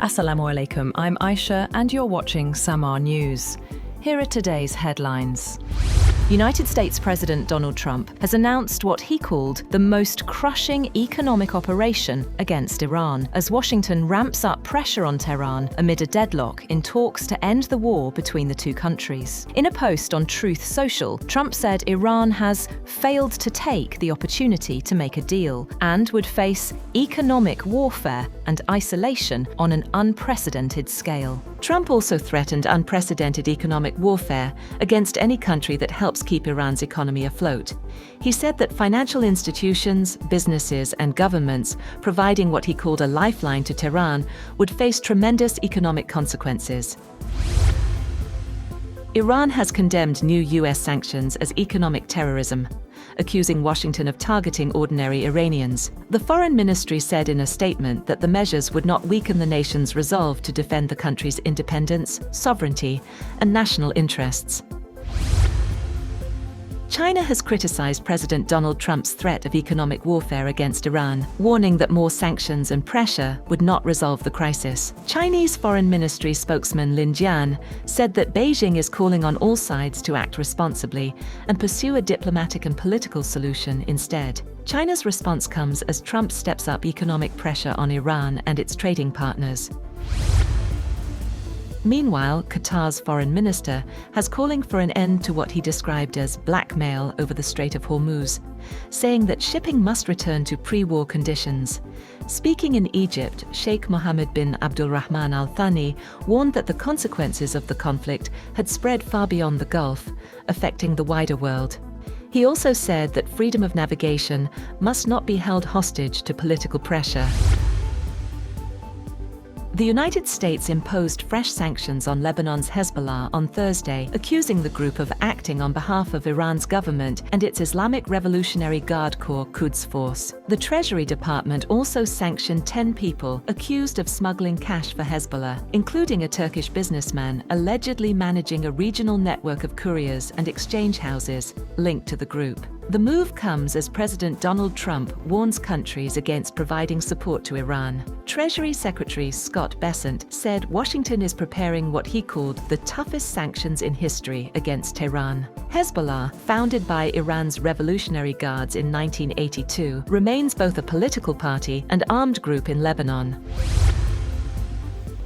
Assalamu alaikum, I'm Aisha and you're watching SAMAA News. Here are today's headlines. United States President Donald Trump has announced what he called the most crushing economic operation against Iran, as Washington ramps up pressure on Tehran amid a deadlock in talks to end the war between the two countries. In a post on Truth Social, Trump said Iran has failed to take the opportunity to make a deal and would face economic warfare and isolation on an unprecedented scale. Trump also threatened unprecedented economic warfare against any country that helps keep Iran's economy afloat. He said that financial institutions, businesses, and governments providing what he called a lifeline to Tehran would face tremendous economic consequences. Iran has condemned new US sanctions as economic terrorism, accusing Washington of targeting ordinary Iranians. The foreign ministry said in a statement that the measures would not weaken the nation's resolve to defend the country's independence, sovereignty, and national interests. China has criticized President Donald Trump's threat of economic warfare against Iran, warning that more sanctions and pressure would not resolve the crisis. Chinese Foreign Ministry spokesman Lin Jian said that Beijing is calling on all sides to act responsibly and pursue a diplomatic and political solution instead. China's response comes as Trump steps up economic pressure on Iran and its trading partners. Meanwhile, Qatar's foreign minister has calling for an end to what he described as blackmail over the Strait of Hormuz, saying that shipping must return to pre-war conditions. Speaking in Egypt, Sheikh Mohammed bin Abdulrahman Al Thani warned that the consequences of the conflict had spread far beyond the Gulf, affecting the wider world. He also said that freedom of navigation must not be held hostage to political pressure. The United States imposed fresh sanctions on Lebanon's Hezbollah on Thursday, accusing the group of acting on behalf of Iran's government and its Islamic Revolutionary Guard Corps Quds Force. The Treasury Department also sanctioned 10 people accused of smuggling cash for Hezbollah, including a Turkish businessman allegedly managing a regional network of couriers and exchange houses linked to the group. The move comes as President Donald Trump warns countries against providing support to Iran. Treasury Secretary Scott Bessent said Washington is preparing what he called the toughest sanctions in history against Tehran. Hezbollah, founded by Iran's Revolutionary Guards in 1982, remains both a political party and armed group in Lebanon.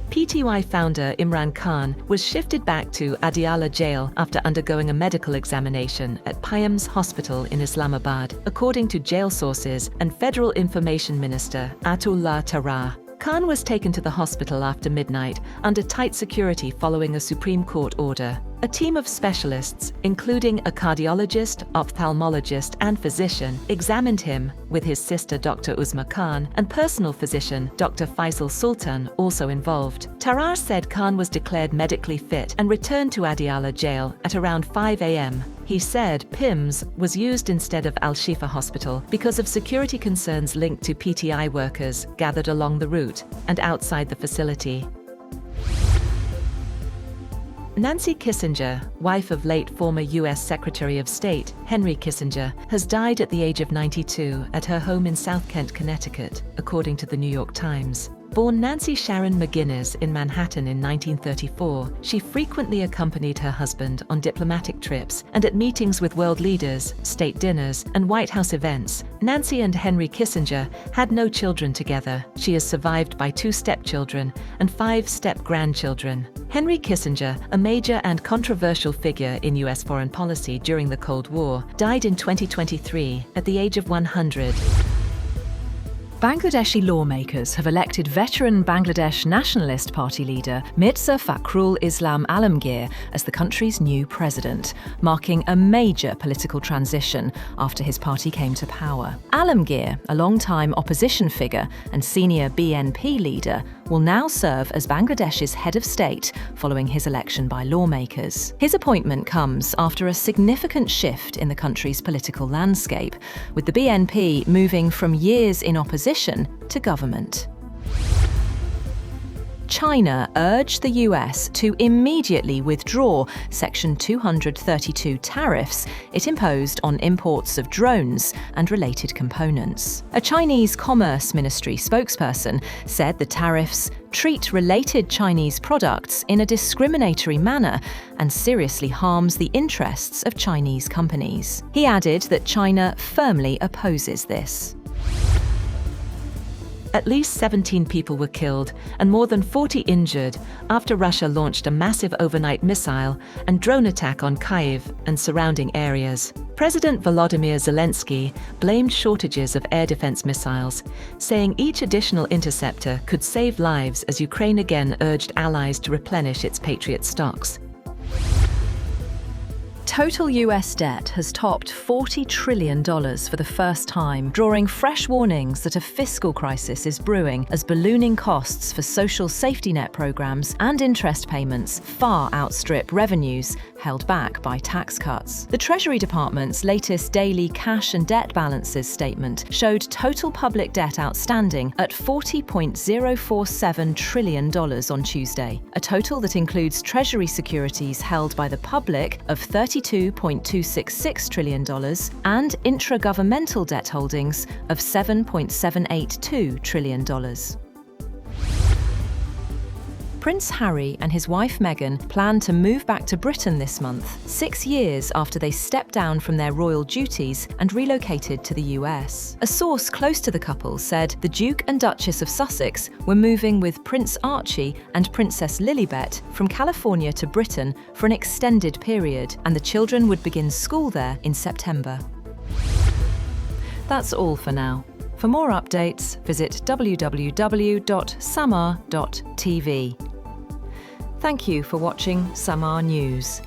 PTY founder Imran Khan was shifted back to Adiala jail after undergoing a medical examination at Payam's hospital in Islamabad, according to jail sources and Federal Information Minister Atullah Tarar. Khan was taken to the hospital after midnight under tight security following a Supreme Court order. A team of specialists, including a cardiologist, ophthalmologist, and physician, examined him, with his sister Dr. Uzma Khan and personal physician Dr. Faisal Sultan also involved. Tarar said Khan was declared medically fit and returned to Adiala jail at around 5 a.m. He said PIMS was used instead of Al-Shifa Hospital because of security concerns linked to PTI workers gathered along the route and outside the facility. Nancy Kissinger, wife of late former U.S. Secretary of State Henry Kissinger, has died at the age of 92 at her home in South Kent, Connecticut, according to the New York Times. Born Nancy Sharon McGuinness in Manhattan in 1934, she frequently accompanied her husband on diplomatic trips and at meetings with world leaders, state dinners, and White House events. Nancy and Henry Kissinger had no children together. She is survived by 2 stepchildren and 5 step-grandchildren. Henry Kissinger, a major and controversial figure in U.S. foreign policy during the Cold War, died in 2023 at the age of 100. Bangladeshi lawmakers have elected veteran Bangladesh Nationalist Party leader Mirza Fakhrul Islam Alamgir as the country's new president, marking a major political transition after his party came to power. Alamgir, a long-time opposition figure and senior BNP leader, will now serve as Bangladesh's head of state following his election by lawmakers. His appointment comes after a significant shift in the country's political landscape, with the BNP moving from years in opposition to government. China urged the US to immediately withdraw Section 232 tariffs it imposed on imports of drones and related components. A Chinese Commerce Ministry spokesperson said the tariffs treat related Chinese products in a discriminatory manner and seriously harms the interests of Chinese companies. He added that China firmly opposes this. At least 17 people were killed and more than 40 injured after Russia launched a massive overnight missile and drone attack on Kyiv and surrounding areas. President Volodymyr Zelensky blamed shortages of air defense missiles, saying each additional interceptor could save lives as Ukraine again urged allies to replenish its Patriot stocks. Total US debt has topped $40 trillion for the first time, drawing fresh warnings that a fiscal crisis is brewing as ballooning costs for social safety net programs and interest payments far outstrip revenues held back by tax cuts. The Treasury Department's latest daily cash and debt balances statement showed total public debt outstanding at $40.047 trillion on Tuesday, a total that includes Treasury securities held by the public of $32.266 trillion and intra-governmental debt holdings of $7.782 trillion. Prince Harry and his wife Meghan plan to move back to Britain this month, 6 years after they stepped down from their royal duties and relocated to the US. A source close to the couple said the Duke and Duchess of Sussex were moving with Prince Archie and Princess Lilibet from California to Britain for an extended period, and the children would begin school there in September. That's all for now. For more updates, visit www.samaa.tv. Thank you for watching SAMAA News.